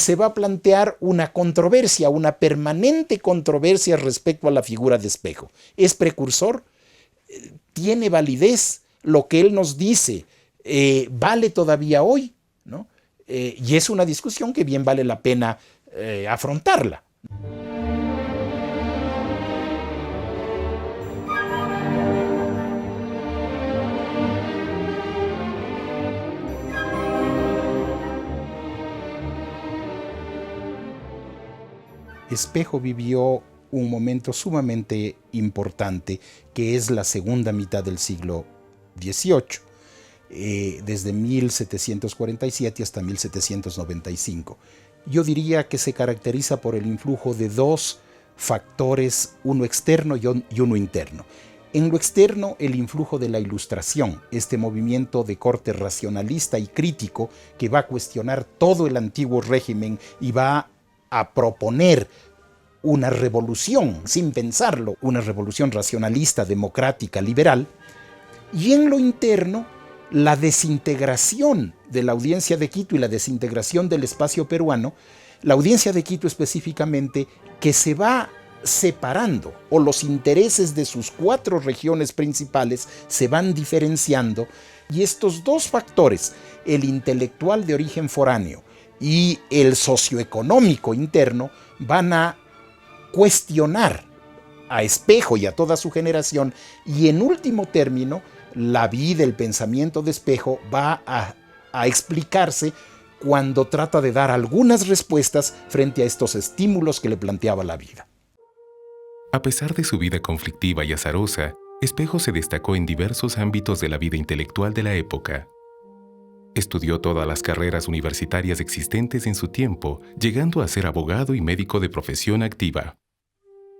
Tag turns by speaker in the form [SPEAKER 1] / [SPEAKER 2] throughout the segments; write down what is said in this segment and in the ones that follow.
[SPEAKER 1] se va a plantear una controversia, una permanente controversia respecto a la figura de Espejo. ¿Es precursor? ¿Tiene validez? Lo que él nos dice, ¿vale todavía hoy? ¿No? Y es una discusión que bien vale la pena afrontarla. Espejo vivió un momento sumamente importante, que es la segunda mitad del siglo XVIII, desde 1747 hasta 1795. Yo diría que se caracteriza por el influjo de dos factores, uno externo y uno interno. En lo externo, el influjo de la Ilustración, este movimiento de corte racionalista y crítico que va a cuestionar todo el antiguo régimen y va a proponer una revolución, sin pensarlo, una revolución racionalista, democrática, liberal. Y en lo interno, la desintegración de la Audiencia de Quito y la desintegración del espacio peruano, la Audiencia de Quito específicamente, que se va separando, o los intereses de sus 4 regiones principales se van diferenciando, y estos dos factores, el intelectual de origen foráneo y el socioeconómico interno, van a cuestionar a Espejo y a toda su generación, y en último término, la vida, el pensamiento de Espejo va a explicarse cuando trata de dar algunas respuestas frente a estos estímulos que le planteaba la vida.
[SPEAKER 2] A pesar de su vida conflictiva y azarosa, Espejo se destacó en diversos ámbitos de la vida intelectual de la época. Estudió todas las carreras universitarias existentes en su tiempo, llegando a ser abogado y médico de profesión activa.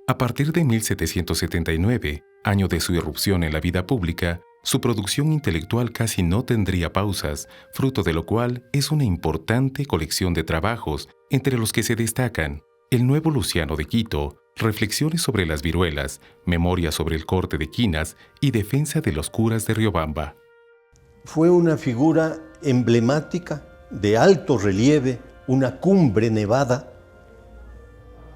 [SPEAKER 2] A partir de 1779, año de su irrupción en la vida pública, su producción intelectual casi no tendría pausas, fruto de lo cual es una importante colección de trabajos, entre los que se destacan El Nuevo Luciano de Quito, Reflexiones sobre las viruelas, Memoria sobre el corte de quinas y Defensa de los curas de Riobamba.
[SPEAKER 3] Fue una figura emblemática, de alto relieve, una cumbre nevada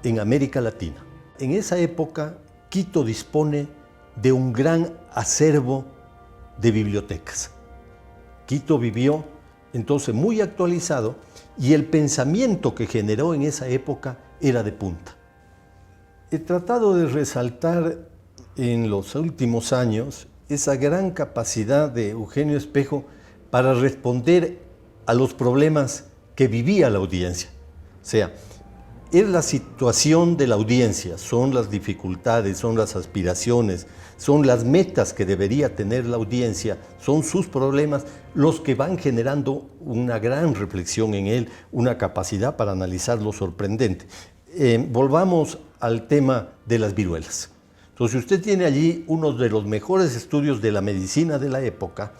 [SPEAKER 3] en América Latina. En esa época, Quito dispone de un gran acervo de bibliotecas. Quito vivió entonces muy actualizado y el pensamiento que generó en esa época era de punta. He tratado de resaltar en los últimos años esa gran capacidad de Eugenio Espejo para responder a los problemas que vivía la audiencia. O sea, es la situación de la audiencia, son las dificultades, son las aspiraciones, son las metas que debería tener la audiencia, son sus problemas los que van generando una gran reflexión en él, una capacidad para analizar lo sorprendente. Volvamos al tema de las viruelas. Entonces usted tiene allí uno de los mejores estudios de la medicina de la época,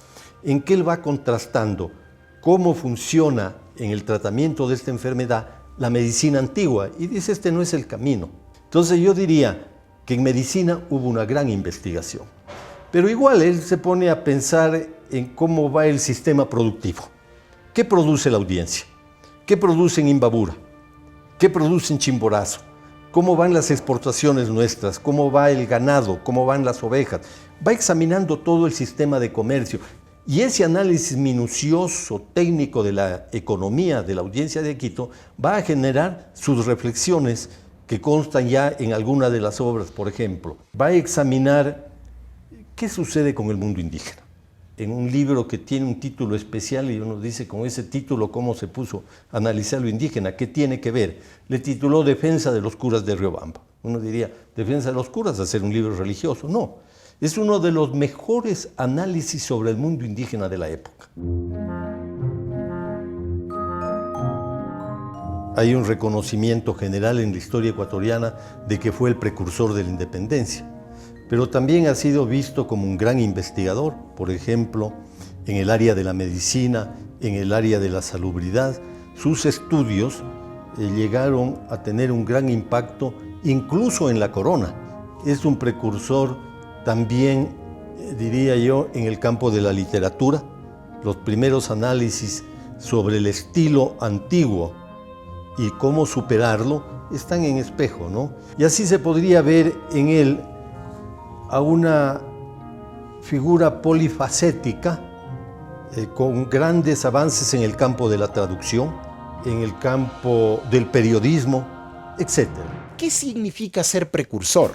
[SPEAKER 3] en que él va contrastando cómo funciona en el tratamiento de esta enfermedad la medicina antigua, y dice, este no es el camino. Entonces yo diría que en medicina hubo una gran investigación, pero igual él se pone a pensar en cómo va el sistema productivo. ¿Qué produce la audiencia? ¿Qué produce en Imbabura? ¿Qué produce en Chimborazo? ¿Cómo van las exportaciones nuestras? ¿Cómo va el ganado? ¿Cómo van las ovejas? Va examinando todo el sistema de comercio. Y ese análisis minucioso, técnico de la economía de la audiencia de Quito va a generar sus reflexiones que constan ya en alguna de las obras, por ejemplo. Va a examinar qué sucede con el mundo indígena. En un libro que tiene un título especial, y uno dice con ese título cómo se puso a analizar lo indígena, ¿qué tiene que ver? Le tituló Defensa de los curas de Riobamba. Uno diría, Defensa de los curas, hacer un libro religioso. No. Es uno de los mejores análisis sobre el mundo indígena de la época. Hay un reconocimiento general en la historia ecuatoriana de que fue el precursor de la independencia, pero también ha sido visto como un gran investigador, por ejemplo, en el área de la medicina, en el área de la salubridad. Sus estudios llegaron a tener un gran impacto incluso en la corona. Es un precursor también, diría yo, en el campo de la literatura. Los primeros análisis sobre el estilo antiguo y cómo superarlo están en Espejo, ¿no? Y así se podría ver en él a una figura polifacética con grandes avances en el campo de la traducción, en el campo del periodismo, etc.
[SPEAKER 1] ¿Qué significa ser precursor?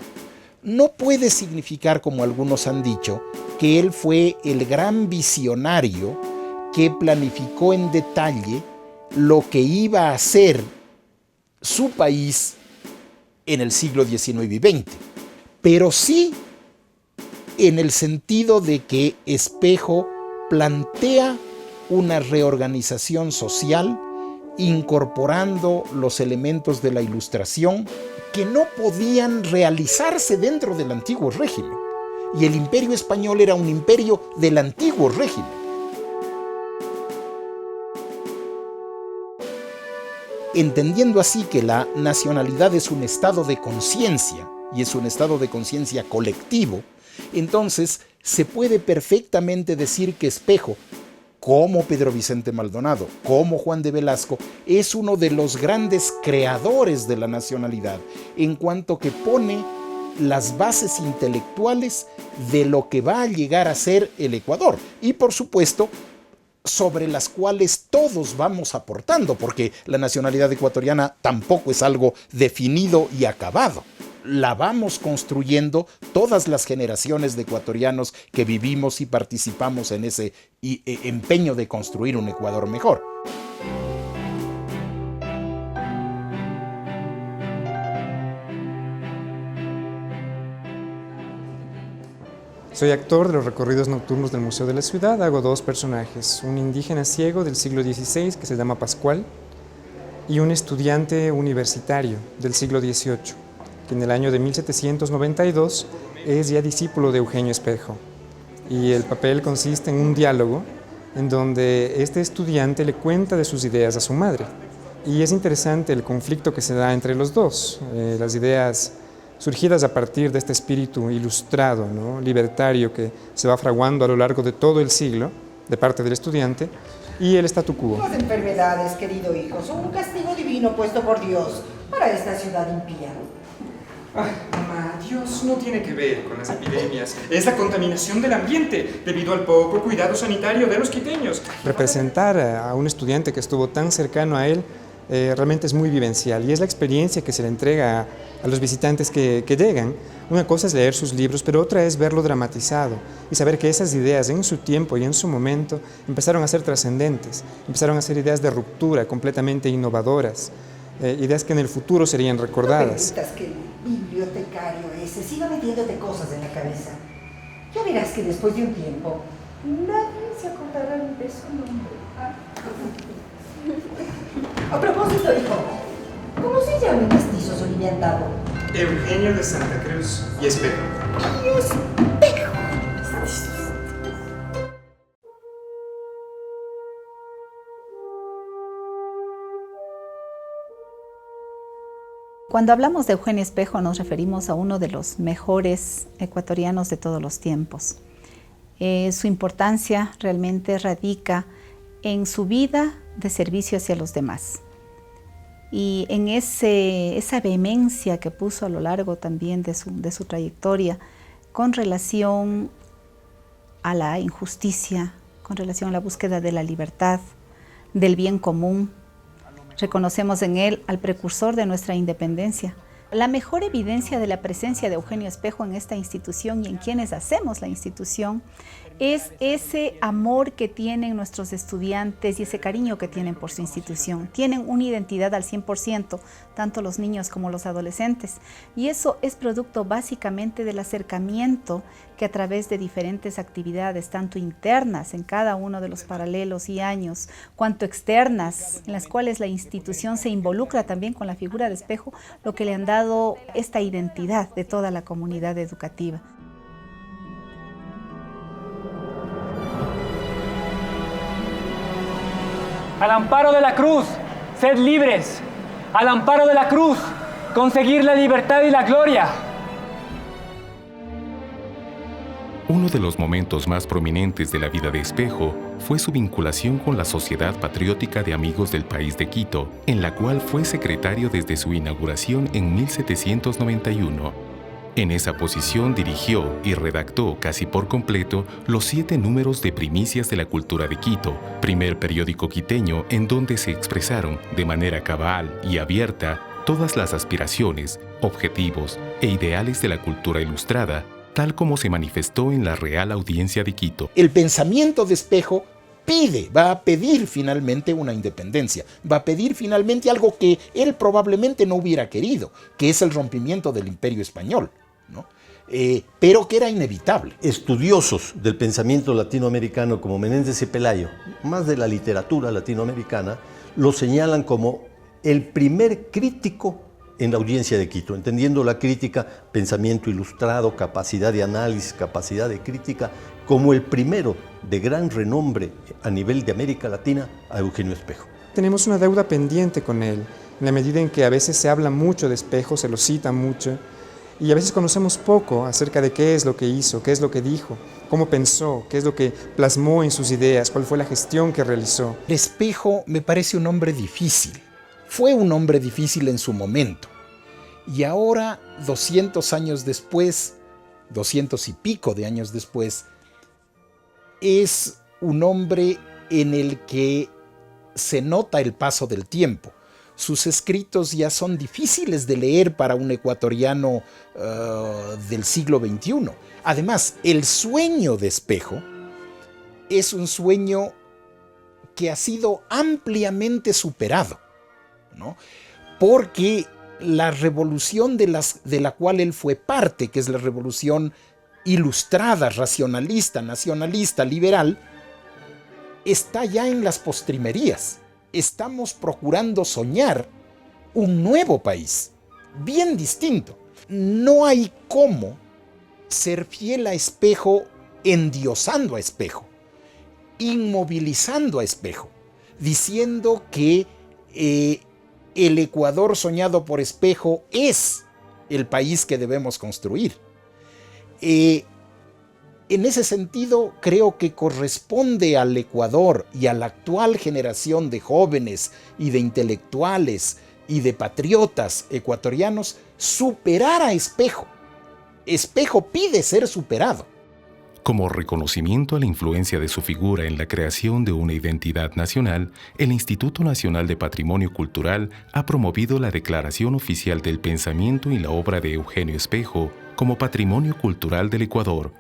[SPEAKER 1] No puede significar, como algunos han dicho, que él fue el gran visionario que planificó en detalle lo que iba a ser su país en el siglo XIX y XX, pero sí en el sentido de que Espejo plantea una reorganización social incorporando los elementos de la Ilustración que no podían realizarse dentro del antiguo régimen. Y el imperio español era un imperio del antiguo régimen. Entendiendo así que la nacionalidad es un estado de conciencia, y es un estado de conciencia colectivo, entonces se puede perfectamente decir que Espejo, como Pedro Vicente Maldonado, como Juan de Velasco, es uno de los grandes creadores de la nacionalidad, en cuanto que pone las bases intelectuales de lo que va a llegar a ser el Ecuador. Y por supuesto, sobre las cuales todos vamos aportando, porque la nacionalidad ecuatoriana tampoco es algo definido y acabado. La vamos construyendo todas las generaciones de ecuatorianos que vivimos y participamos en ese empeño de construir un Ecuador mejor.
[SPEAKER 4] Soy actor de los recorridos nocturnos del Museo de la Ciudad. Hago dos personajes, un indígena ciego del siglo XVI que se llama Pascual y un estudiante universitario del siglo XVIII, que en el año de 1792 es ya discípulo de Eugenio Espejo. Y el papel consiste en un diálogo en donde este estudiante le cuenta de sus ideas a su madre. Y es interesante el conflicto que se da entre los dos, las ideas surgidas a partir de este espíritu ilustrado, ¿no?, libertario que se va fraguando a lo largo de todo el siglo, de parte del estudiante, y el statu quo.
[SPEAKER 5] Las enfermedades, querido hijo, son un castigo divino puesto por Dios para esta ciudad impía.
[SPEAKER 6] Ay, mamá, Dios no tiene que ver con las epidemias. Es la contaminación del ambiente, debido al poco cuidado sanitario de los quiteños.
[SPEAKER 4] Representar a un estudiante que estuvo tan cercano a él realmente es muy vivencial y es la experiencia que se le entrega a los visitantes que llegan. Una cosa es leer sus libros, pero otra es verlo dramatizado y saber que esas ideas en su tiempo y en su momento empezaron a ser trascendentes, empezaron a ser ideas de ruptura completamente innovadoras, ideas que en el futuro serían recordadas.
[SPEAKER 5] No permitas que el bibliotecario ese siga metiéndote cosas en la cabeza. Ya verás que después de un tiempo nadie se acordará ni de su nombre. A propósito, hijo, ¿cómo se llama el mestizo soliviantado?
[SPEAKER 6] Eugenio de Santa Cruz y Espejo.
[SPEAKER 5] ¡Y Espejo!
[SPEAKER 7] Cuando hablamos de Eugenio Espejo nos referimos a uno de los mejores ecuatorianos de todos los tiempos. Su importancia realmente radica en su vida de servicio hacia los demás y en esa vehemencia que puso a lo largo también de su trayectoria con relación a la injusticia, con relación a la búsqueda de la libertad, del bien común. Reconocemos en él al precursor de nuestra independencia. La mejor evidencia de la presencia de Eugenio Espejo en esta institución y en quienes hacemos la institución es ese amor que tienen nuestros estudiantes y ese cariño que tienen por su institución. Tienen una identidad al 100%, tanto los niños como los adolescentes. Y eso es producto básicamente del acercamiento que a través de diferentes actividades, tanto internas en cada uno de los paralelos y años, cuanto externas, en las cuales la institución se involucra también con la figura de Espejo, lo que le han dado esta identidad de toda la comunidad educativa.
[SPEAKER 8] Al amparo de la cruz, sed libres. Al amparo de la cruz, conseguir la libertad y la gloria.
[SPEAKER 2] Uno de los momentos más prominentes de la vida de Espejo fue su vinculación con la Sociedad Patriótica de Amigos del País de Quito, en la cual fue secretario desde su inauguración en 1791. En esa posición dirigió y redactó casi por completo los 7 números de Primicias de la Cultura de Quito, primer periódico quiteño en donde se expresaron de manera cabal y abierta todas las aspiraciones, objetivos e ideales de la cultura ilustrada, tal como se manifestó en la Real Audiencia de Quito.
[SPEAKER 1] El pensamiento de Espejo va a pedir finalmente una independencia, va a pedir finalmente algo que él probablemente no hubiera querido, que es el rompimiento del Imperio Español, ¿no? Pero que era inevitable.
[SPEAKER 3] Estudiosos del pensamiento latinoamericano como Menéndez y Pelayo, más de la literatura latinoamericana, lo señalan como el primer crítico en la Audiencia de Quito, entendiendo la crítica, pensamiento ilustrado, capacidad de análisis, capacidad de crítica, como el primero de gran renombre a nivel de América Latina a Eugenio Espejo.
[SPEAKER 4] Tenemos una deuda pendiente con él, en la medida en que a veces se habla mucho de Espejo, se lo cita mucho, y a veces conocemos poco acerca de qué es lo que hizo, qué es lo que dijo, cómo pensó, qué es lo que plasmó en sus ideas, cuál fue la gestión que realizó.
[SPEAKER 1] Espejo me parece un hombre difícil. Fue un hombre difícil en su momento. Y ahora, 200 años después, 200 y pico de años después, es un hombre en el que se nota el paso del tiempo. Sus escritos ya son difíciles de leer para un ecuatoriano del siglo XXI. Además, el sueño de Espejo es un sueño que ha sido ampliamente superado, ¿no? Porque la revolución de la cual él fue parte, que es la revolución ilustrada, racionalista, nacionalista, liberal, está ya en las postrimerías. Estamos procurando soñar un nuevo país, bien distinto. No hay cómo ser fiel a Espejo endiosando a Espejo, inmovilizando a Espejo, diciendo que el Ecuador soñado por Espejo es el país que debemos construir. En ese sentido, creo que corresponde al Ecuador y a la actual generación de jóvenes y de intelectuales y de patriotas ecuatorianos superar a Espejo. Espejo pide ser superado.
[SPEAKER 2] Como reconocimiento a la influencia de su figura en la creación de una identidad nacional, el Instituto Nacional de Patrimonio Cultural ha promovido la Declaración Oficial del Pensamiento y la obra de Eugenio Espejo como Patrimonio Cultural del Ecuador,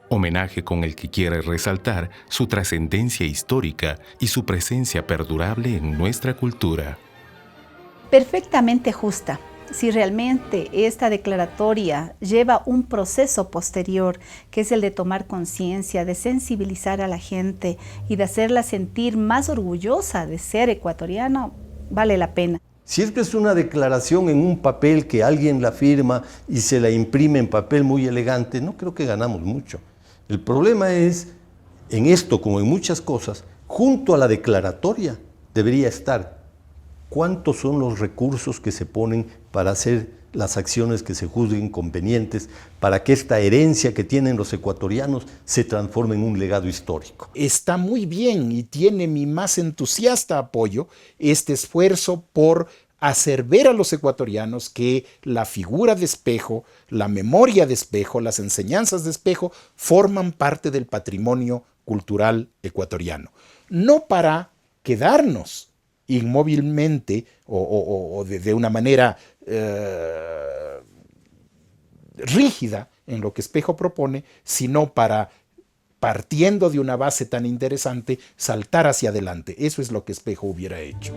[SPEAKER 2] homenaje con el que quiere resaltar su trascendencia histórica y su presencia perdurable en nuestra cultura.
[SPEAKER 7] Perfectamente justa. Si realmente esta declaratoria lleva un proceso posterior, que es el de tomar conciencia, de sensibilizar a la gente y de hacerla sentir más orgullosa de ser ecuatoriano, vale la pena.
[SPEAKER 3] Si es que es una declaración en un papel que alguien la firma y se la imprime en papel muy elegante, no creo que ganamos mucho. El problema es, en esto como en muchas cosas, junto a la declaratoria debería estar cuántos son los recursos que se ponen para hacer las acciones que se juzguen convenientes, para que esta herencia que tienen los ecuatorianos se transforme en un legado histórico.
[SPEAKER 1] Está muy bien y tiene mi más entusiasta apoyo este esfuerzo por hacer ver a los ecuatorianos que la figura de Espejo, la memoria de Espejo, las enseñanzas de Espejo forman parte del patrimonio cultural ecuatoriano. No para quedarnos inmóvilmente o de una manera rígida en lo que Espejo propone, sino para, partiendo de una base tan interesante, saltar hacia adelante. Eso es lo que Espejo hubiera hecho.